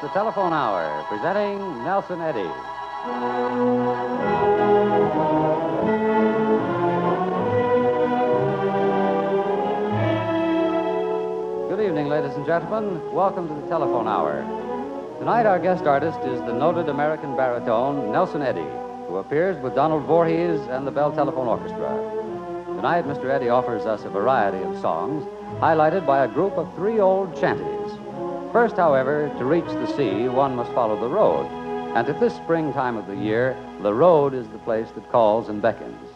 the Telephone Hour, presenting Nelson Eddy. Good evening, ladies and gentlemen. Welcome to the Telephone Hour. Tonight, our guest artist is the noted American baritone Nelson Eddy, who appears with Donald Voorhees and the Bell Telephone Orchestra. Tonight, Mr. Eddy offers us a variety of songs, highlighted by a group of 3 old chanties. First, however, to reach the sea, one must follow the road. And at this springtime of the year, the road is the place that calls and beckons.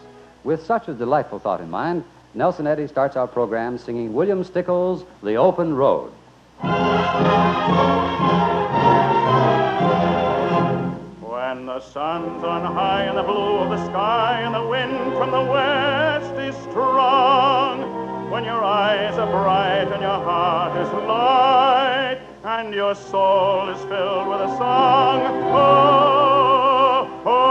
With such a delightful thought in mind, Nelson Eddy starts our program singing William Stickles' The Open Road. When the sun's on high and the blue of the sky and the wind from the west is strong, when your eyes are bright and your heart is light and your soul is filled with a song, oh, oh.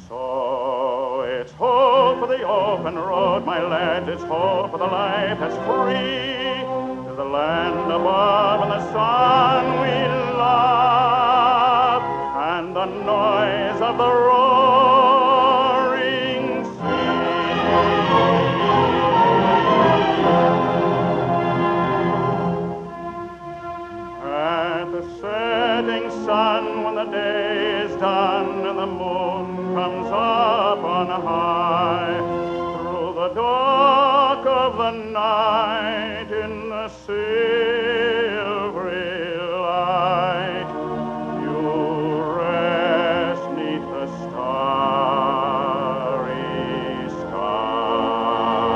So it's hope for the open road, my lad, it's hope for the life that's free, to the land above and the sun we love, and the noise of the roaring sea. At the setting sun, when the day is done and the moon comes up on high, through the dark of the night in the silvery light, you rest 'neath the starry sky.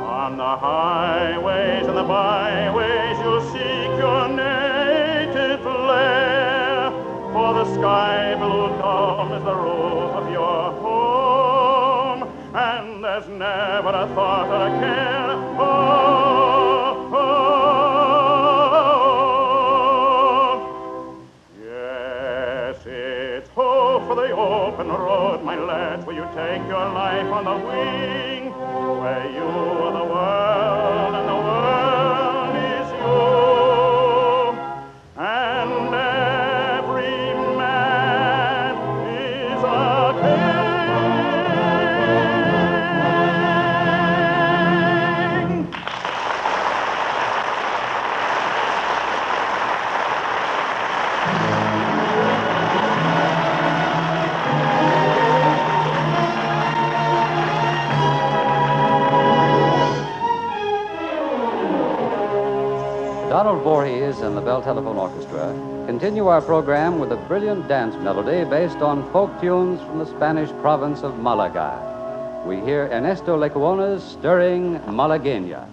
On the highways and the byways you'll seek your native lair, for the sky blue dome is the roof of your home, and there's never a thought or a care. Oh, oh. Yes, it's hope for the open road, my lads, where you take your life on the wing, where you are the world and the world is you, and every man is a king. Donald Voorhees and the Bell Telephone Orchestra continue our program with a brilliant dance melody based on folk tunes from the Spanish province of Malaga. We hear Ernesto Lecuona's stirring Malagueña.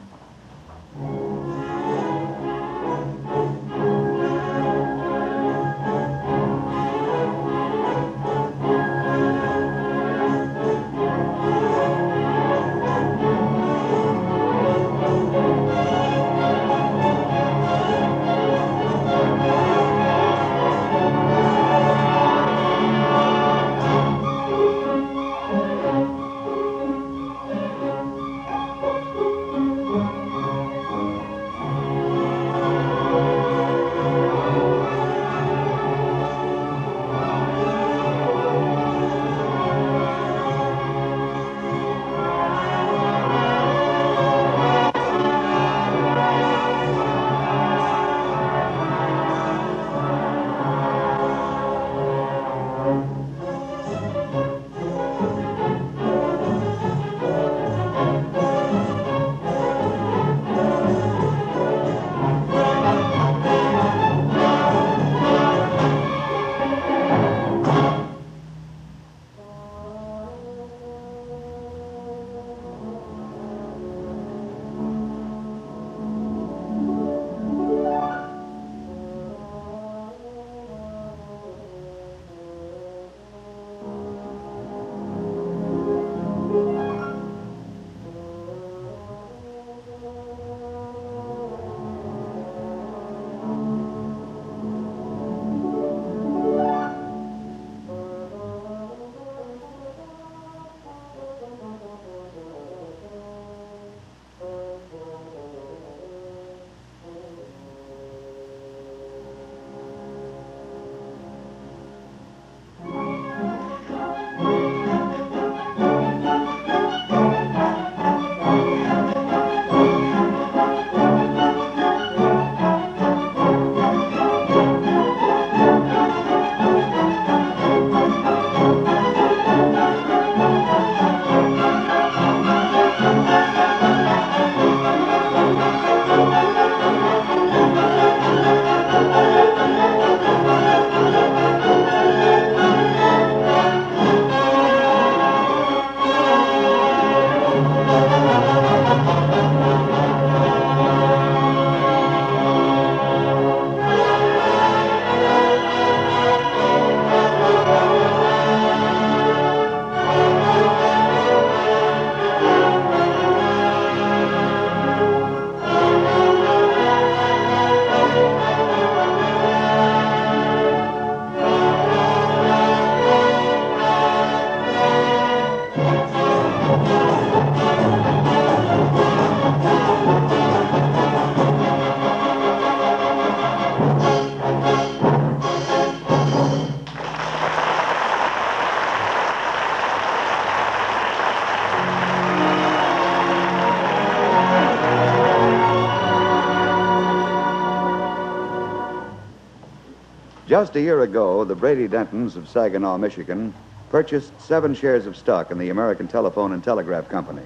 Just a year ago, the Brady Dentons of Saginaw, Michigan, purchased 7 shares of stock in the American Telephone and Telegraph Company.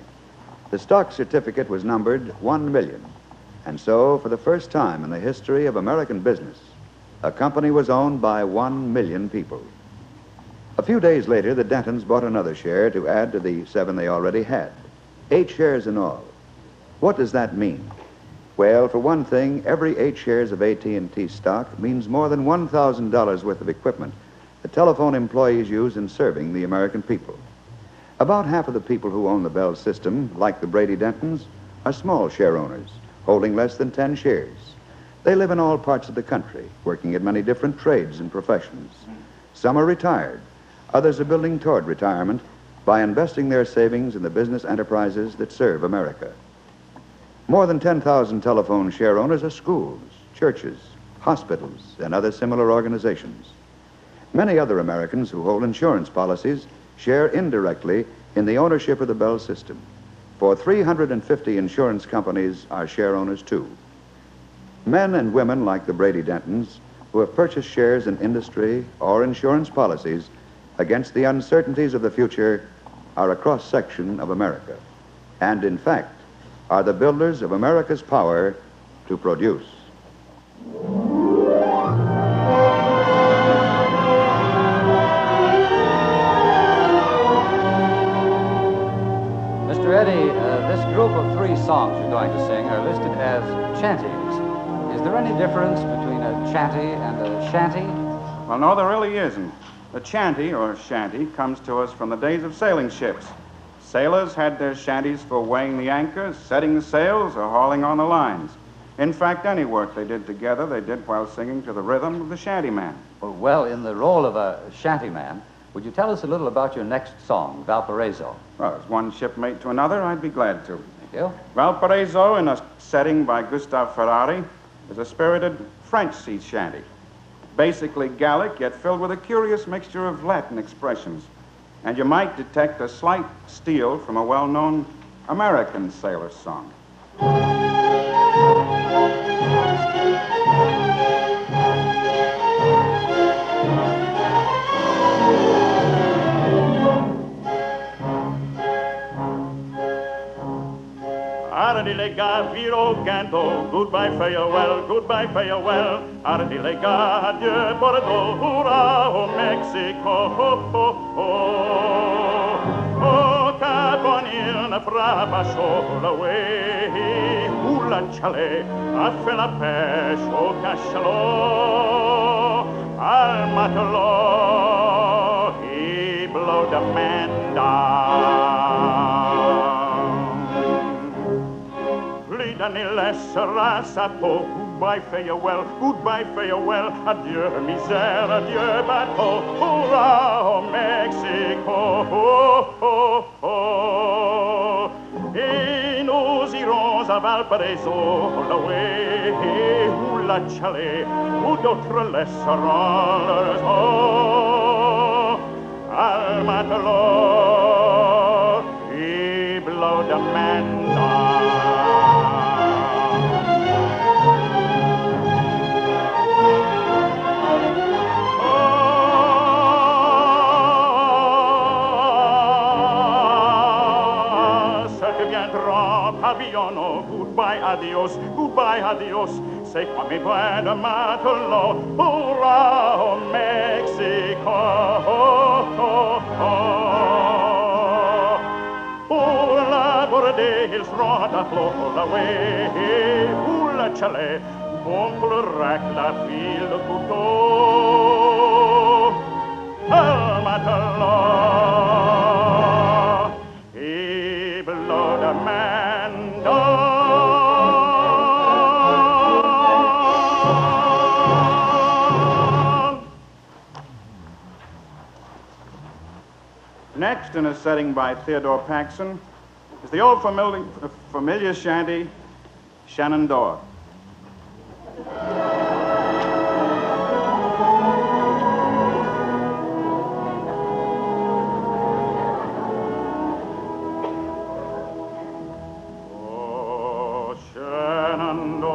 The stock certificate was numbered 1 million. And so, for the first time in the history of American business, a company was owned by 1 million people. A few days later, the Dentons bought another share to add to the 7 they already had. 8 shares in all. What does that mean? Well, for one thing, every 8 shares of AT&T stock means more than $1,000 worth of equipment the telephone employees use in serving the American people. About half of the people who own the Bell system, like the Brady Dentons, are small share owners, holding less than 10 shares. They live in all parts of the country, working at many different trades and professions. Some are retired. Others are building toward retirement by investing their savings in the business enterprises that serve America. More than 10,000 telephone share owners are schools, churches, hospitals, and other similar organizations. Many other Americans who hold insurance policies share indirectly in the ownership of the Bell system. For 350 insurance companies are share owners too. Men and women like the Brady Dentons who have purchased shares in industry or insurance policies against the uncertainties of the future are a cross-section of America, and in fact are the builders of America's power to produce. Mr. Eddy, this group of 3 songs you're going to sing are listed as chanties. Is there any difference between a chanty and a shanty? Well, no, there really isn't. The chanty, or shanty, comes to us from the days of sailing ships. Sailors had their shanties for weighing the anchors, setting the sails, or hauling on the lines. In fact, any work they did together, they did while singing to the rhythm of the shantyman. Well, in the role of a shantyman, would you tell us a little about your next song, Valparaiso? Well, as one shipmate to another, I'd be glad to. Thank you. Valparaiso, in a setting by Gustave Ferrari, is a spirited French sea shanty. Basically Gallic, yet filled with a curious mixture of Latin expressions. And you might detect a slight steal from a well-known American sailor song. Ardilega, viro canto, goodbye, farewell, goodbye, farewell. Ardilega, adieu, Bordeaux, hurrah, oh, Mexico, oh, oh, oh. Oh, Carbonil, ne frappa chaud away, où la chalet a fait la pêche au cachalot. Al matelot, he blow the man down. Ni laissera sa peau. Goodbye, farewell, adieu, misère, adieu, bateau, hurrah, oh, Mexico, oh, oh, oh. Et nous irons à Valparaiso, la way, où la chalet, où d'autres laisseront leurs eaux. Al matelot, he blow the man down. Goodbye, adios, c'est quoi mes bras de matelot, hurrah, oh, Mexico, oh, oh, oh. Pour l'aborder, ils seront à flot, la way, pour le chalet, bon pour le rack, la file, le couteau, un matelot, et below the man down. Next, in a setting by Theodore Paxson, is the old familiar shanty, Shenandoah. Oh, Shenandoah,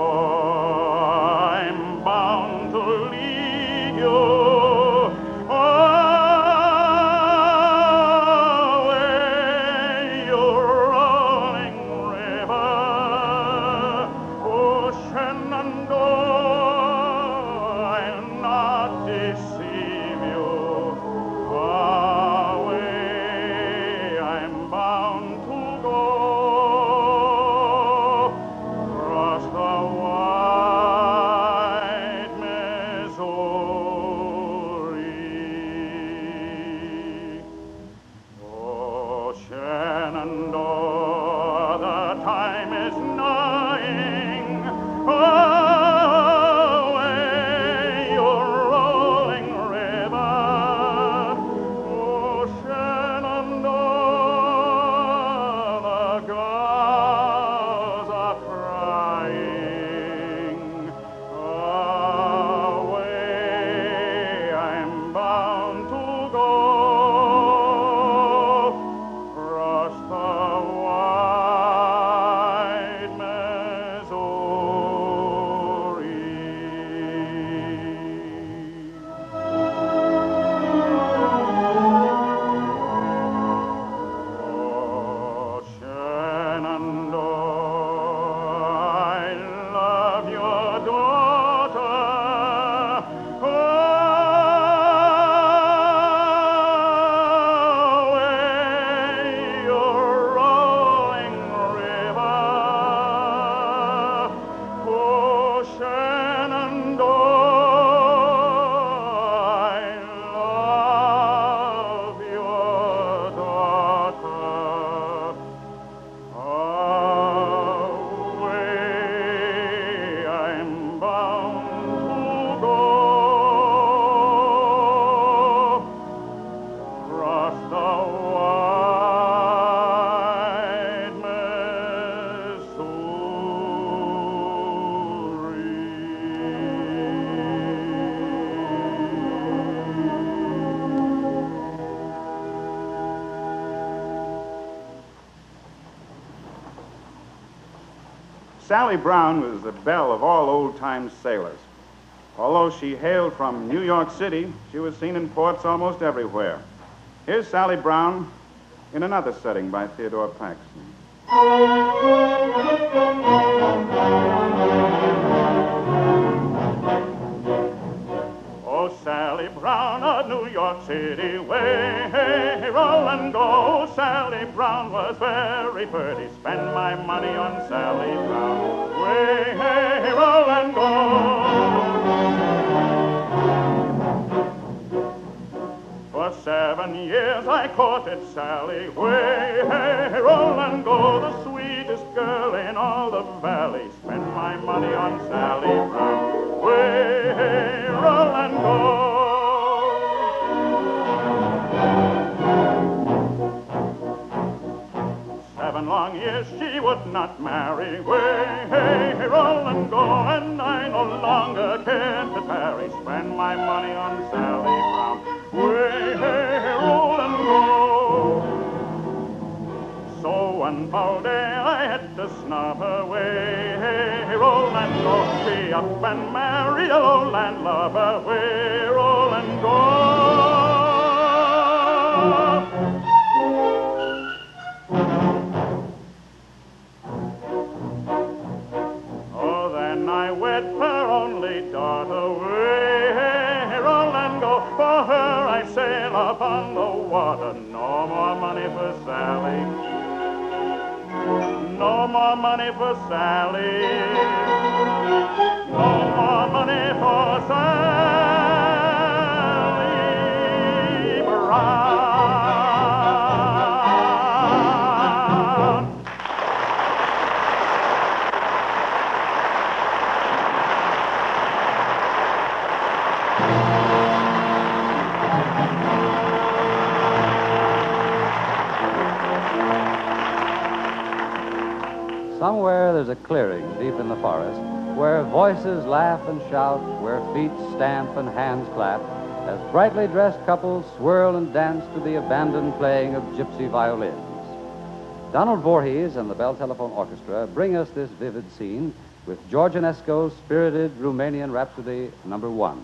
I'm bound to leave you. Sally Brown was the belle of all old-time sailors. Although she hailed from New York City, she was seen in ports almost everywhere. Here's Sally Brown in another setting by Theodore Paxson. Oh, Sally Brown of New York City way, hey, roll and go. Sally Brown was very pretty. Spend my money on Sally Brown. Way, hey, roll and go. For 7 years I courted Sally. Way, hey, roll and go. The sweetest girl in all the valley. Spend my money on Sally Brown. Way, hey, roll and go. 7 long years she would not marry. Way, hey, roll and go. And I no longer care to tarry. Spend my money on Sally Brown. Way, hey, roll and go. So one foul day I had to snub her. Way, hey, roll and go. She up and married a lowland lover. Way, roll and go. Oh, then I wed her only daughter. Way, hey, roll and go. For her I sail upon the water. No more money for Sally. No more money for Sally. No more money for Sally Brown. Somewhere there's a clearing deep in the forest where voices laugh and shout, where feet stamp and hands clap, as brightly dressed couples swirl and dance to the abandoned playing of gypsy violins. Donald Voorhees and the Bell Telephone Orchestra bring us this vivid scene with George Enesco's spirited Romanian Rhapsody No. 1.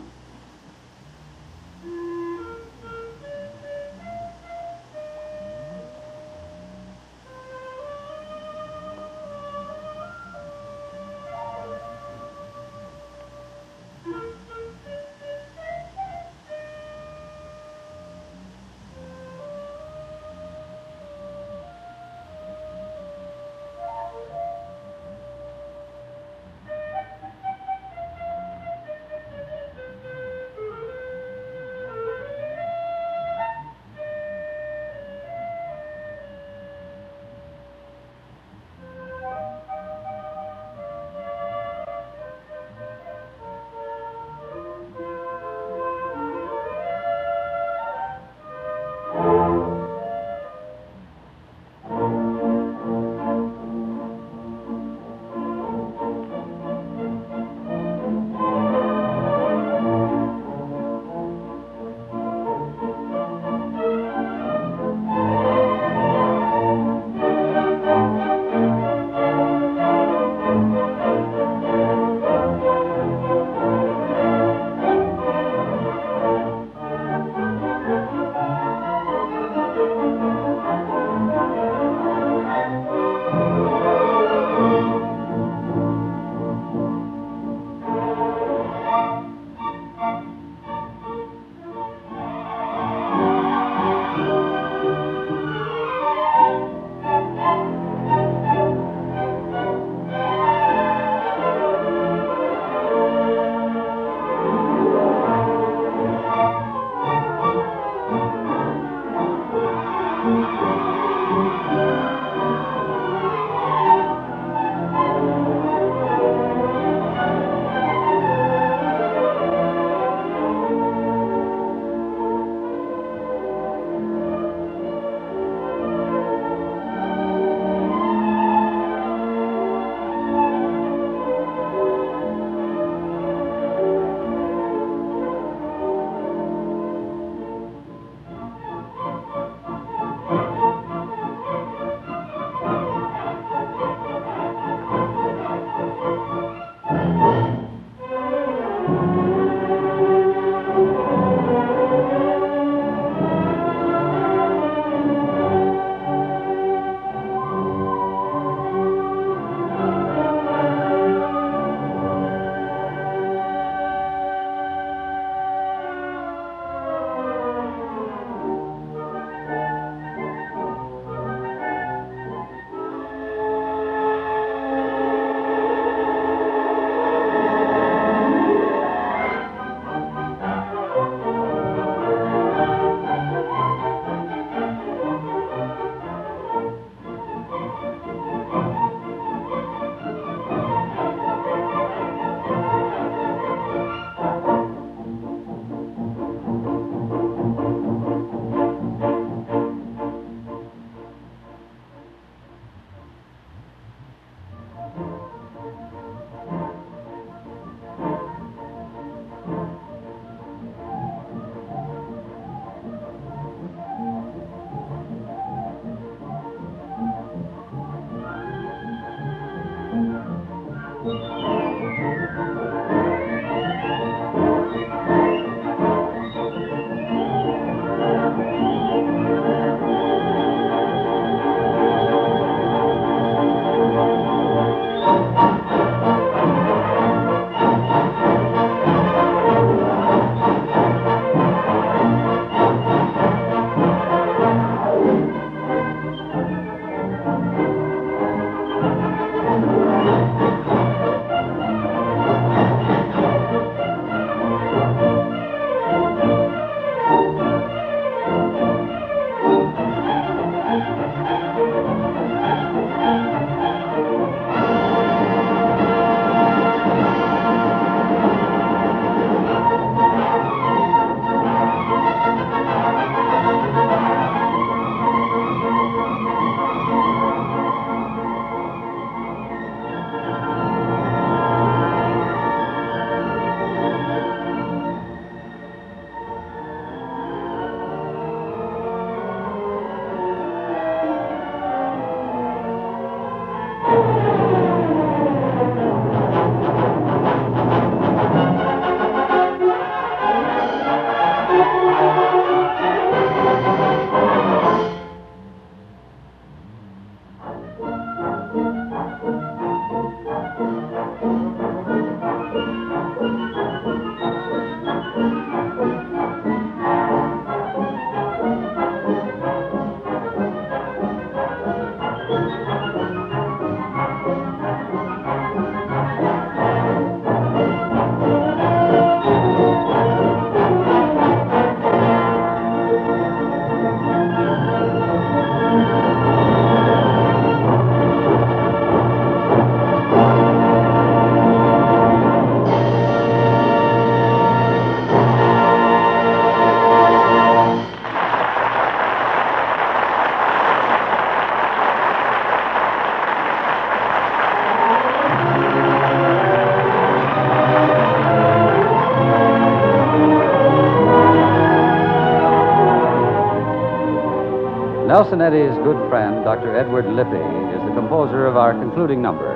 Nelson Eddy's good friend, Dr. Edward Lippy, is the composer of our concluding number.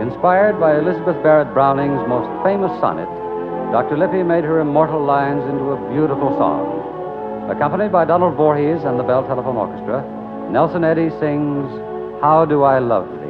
Inspired by Elizabeth Barrett Browning's most famous sonnet, Dr. Lippy made her immortal lines into a beautiful song. Accompanied by Donald Voorhees and the Bell Telephone Orchestra, Nelson Eddy sings, How Do I Love Thee?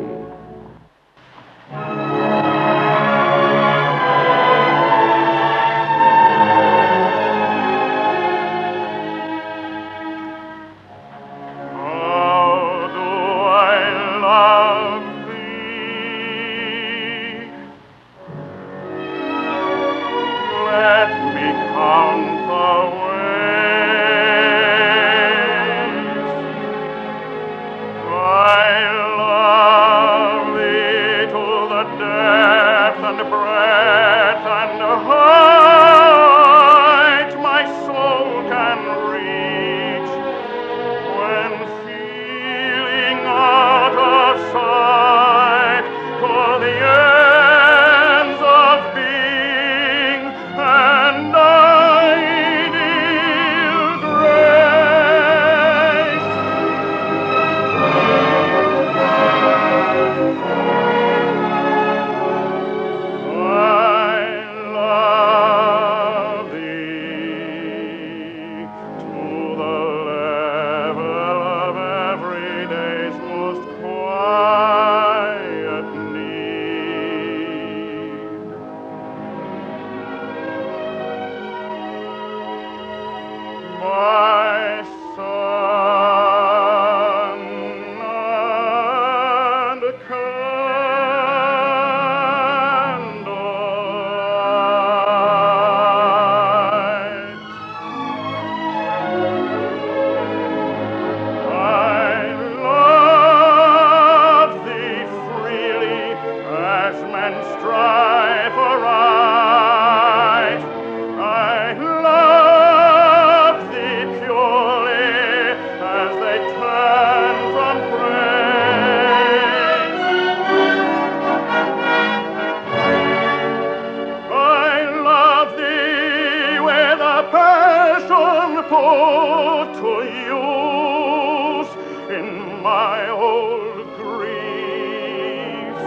put to use in my old griefs,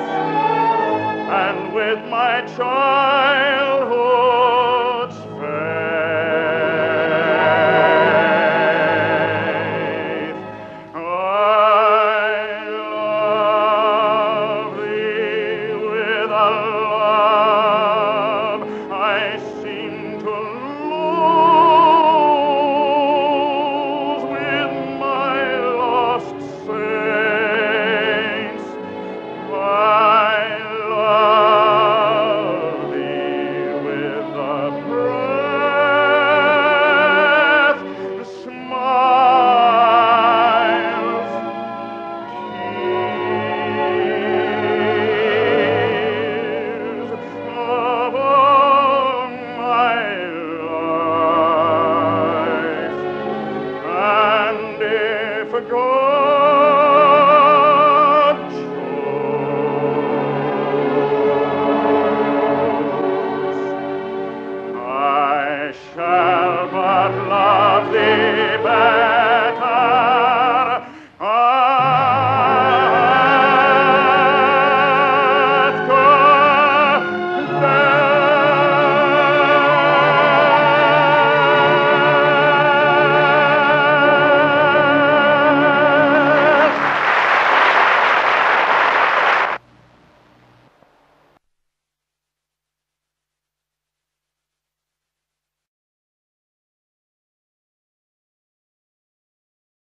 and with my childhood